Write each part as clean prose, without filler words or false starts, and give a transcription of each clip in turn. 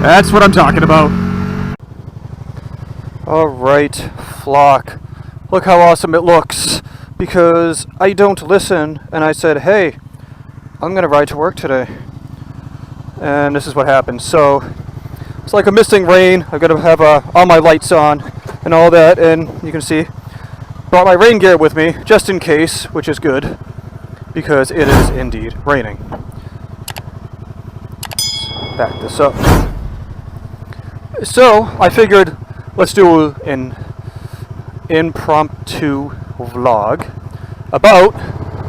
That's what I'm talking about. Alright, flock. Look how awesome it looks. Because I don't listen, and I said, hey, I'm gonna ride to work today. And this is what happened. So, it's like a misting rain. I've got to have all my lights on and all that, and you can see, brought my rain gear with me, just in case, which is good, because it is indeed raining. Back this up. So, I figured, let's do an impromptu vlog about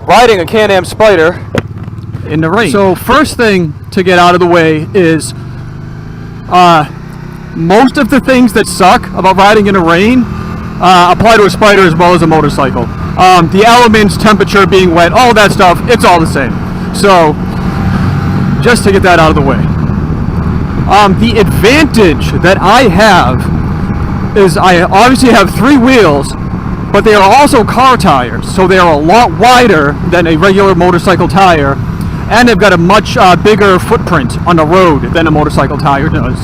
riding a Can Am Spyder in the rain. So first thing to get out of the way is most of the things that suck about riding in the rain apply to a Spyder as well as a motorcycle. The elements, temperature, being wet, all that stuff, it's all the same. So just to get that out of the way. The advantage that I have is I obviously have 3 wheels, but they are also car tires, so they are a lot wider than a regular motorcycle tire, and they've got a much bigger footprint on the road than a motorcycle tire does.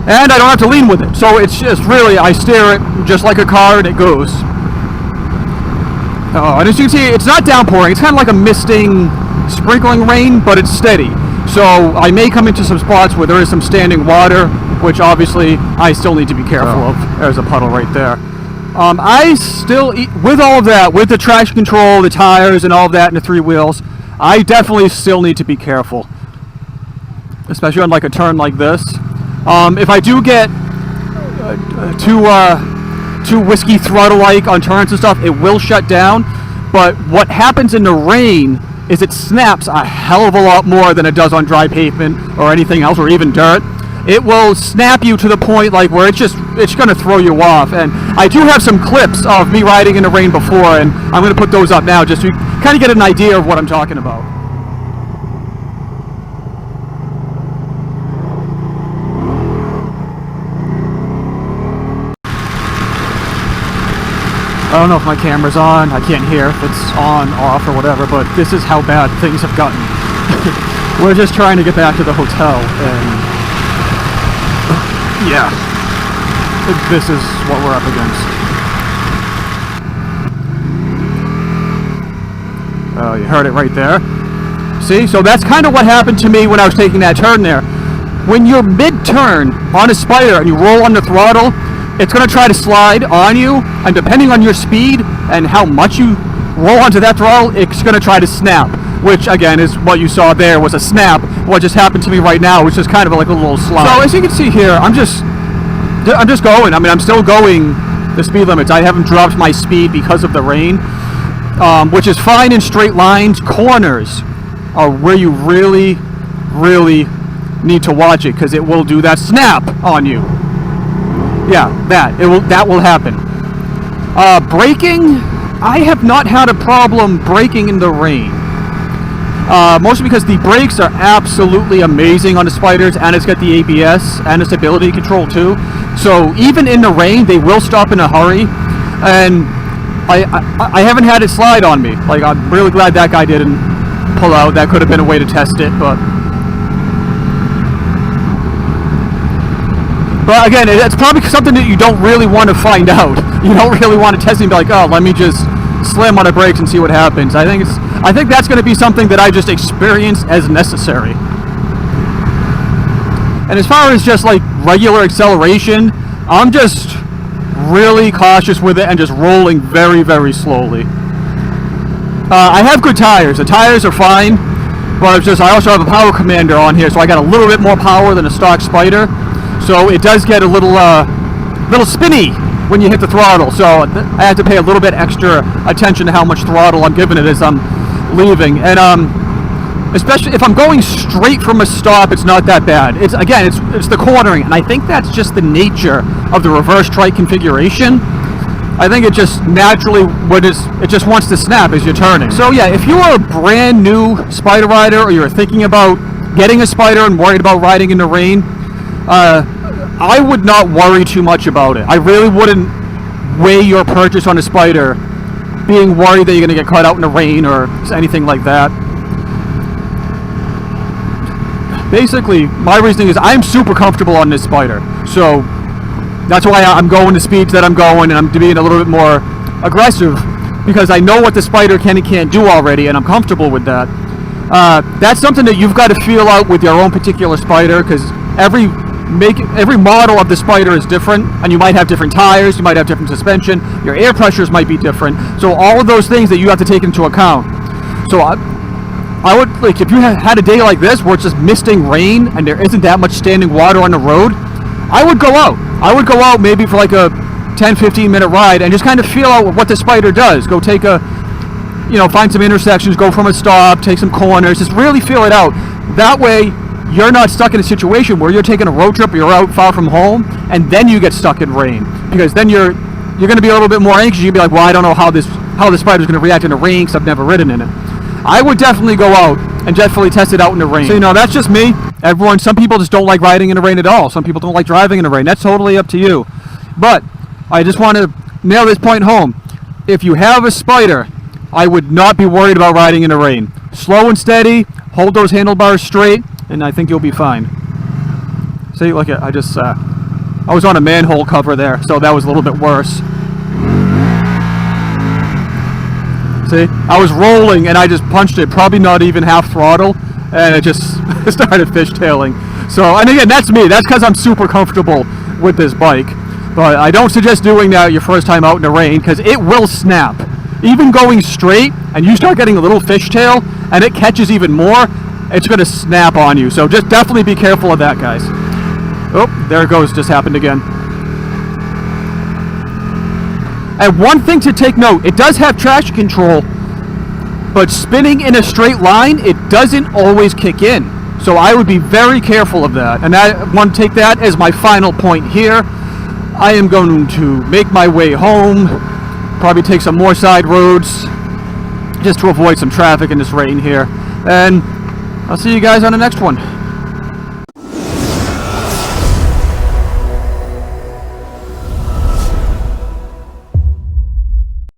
And I don't have to lean with it, so it's just really, I steer it just like a car and it goes. And as you can see, it's not downpouring, it's kind of like a misting, sprinkling rain, but it's steady. So I may come into some spots where there is some standing water, which obviously I still need to be careful of. There's a puddle right there. I still, with all of that, with the traction control, the tires, and all of that, and the 3 wheels, I definitely still need to be careful, especially on like a turn like this. If I do get too whiskey throttle-like on turns and stuff, it will shut down. But what happens in the rain is it snaps a hell of a lot more than it does on dry pavement or anything else, or even dirt. It will snap you to the point like where it's going to throw you off. And I do have some clips of me riding in the rain before, and I'm going to put those up now just so you kind of get an idea of what I'm talking about. I don't know if my camera's on, I can't hear if it's on, off, or whatever, but this is how bad things have gotten. We're just trying to get back to the hotel, and yeah, this is what we're up against. Oh, you heard it right there. See, so that's kind of what happened to me when I was taking that turn there. When you're mid-turn on a Spyder and you roll on the throttle, it's going to try to slide on you, and depending on your speed and how much you roll onto that throttle, it's going to try to snap, which again is what you saw there was a snap. What just happened to me right now, which is kind of like a little slide. So as you can see here, I'm just going. I mean, I'm still going the speed limits. I haven't dropped my speed because of the rain, which is fine in straight lines. Corners are where you really, really need to watch it, because it will do that snap on you. Yeah, that will happen. Braking, I have not had a problem braking in the rain. Mostly because the brakes are absolutely amazing on the Spyders, and it's got the ABS and the stability control too. So even in the rain, they will stop in a hurry, and I haven't had it slide on me. Like, I'm really glad that guy didn't pull out. That could have been a way to test it, but again, it's probably something that you don't really want to find out. You don't really want to test it and be like, oh, let me just slam on the brakes and see what happens. I think that's going to be something that I just experience as necessary. And as far as just like regular acceleration, I'm just really cautious with it and just rolling very, very slowly. I have good tires. The tires are fine, but it's just I also have a power commander on here, so I got a little bit more power than a stock Spyder. So it does get a little spinny when you hit the throttle. So I have to pay a little bit extra attention to how much throttle I'm giving it as I'm leaving. And especially if I'm going straight from a stop, it's not that bad. It's the cornering, and I think that's just the nature of the reverse trike configuration. I think it just naturally it just wants to snap as you're turning. So yeah, if you are a brand new Spyder rider, or you're thinking about getting a Spyder and worried about riding in the rain, I would not worry too much about it. I really wouldn't weigh your purchase on a Spyder being worried that you're going to get caught out in the rain or anything like that. basically, my reasoning is I'm super comfortable on this Spyder. So that's why I'm going the speeds that I'm going, and I'm being a little bit more aggressive, because I know what the Spyder can and can't do already, and I'm comfortable with that. That's something that you've got to feel out with your own particular Spyder, because every model of the Spyder is different, and you might have different tires, you might have different suspension, your air pressures might be different. So all of those things that you have to take into account. So I would, like, if you had a day like this where it's just misting rain and there isn't that much standing water on the road, I would go out. I would go out maybe for like a 10-15 minute ride and just kind of feel out what the Spyder does. Go take find some intersections, go from a stop, take some corners, just really feel it out. That way, you're not stuck in a situation where you're taking a road trip, or you're out far from home, and then you get stuck in rain. Because then you're going to be a little bit more anxious. You'll be like, well, I don't know how the Spyder's going to react in the rain because I've never ridden in it. I would definitely go out and definitely test it out in the rain. So, that's just me. Some people just don't like riding in the rain at all. Some people don't like driving in the rain. That's totally up to you. But I just want to nail this point home. If you have a Spyder, I would not be worried about riding in the rain. Slow and steady, hold those handlebars straight, and I think you'll be fine. See, look at, I was on a manhole cover there, so that was a little bit worse. See, I was rolling and I just punched it, probably not even half throttle, and it just started fishtailing. So, and again, that's me. That's because I'm super comfortable with this bike. But I don't suggest doing that your first time out in the rain, because it will snap. Even going straight, and you start getting a little fishtail, and it catches even more, it's going to snap on you. So just definitely be careful of that, guys. Oh, there it goes. Just happened again. And one thing to take note, it does have traction control, but spinning in a straight line, it doesn't always kick in. So I would be very careful of that. And I want to take that as my final point here. I am going to make my way home, probably take some more side roads, just to avoid some traffic in this rain here. And I'll see you guys on the next one.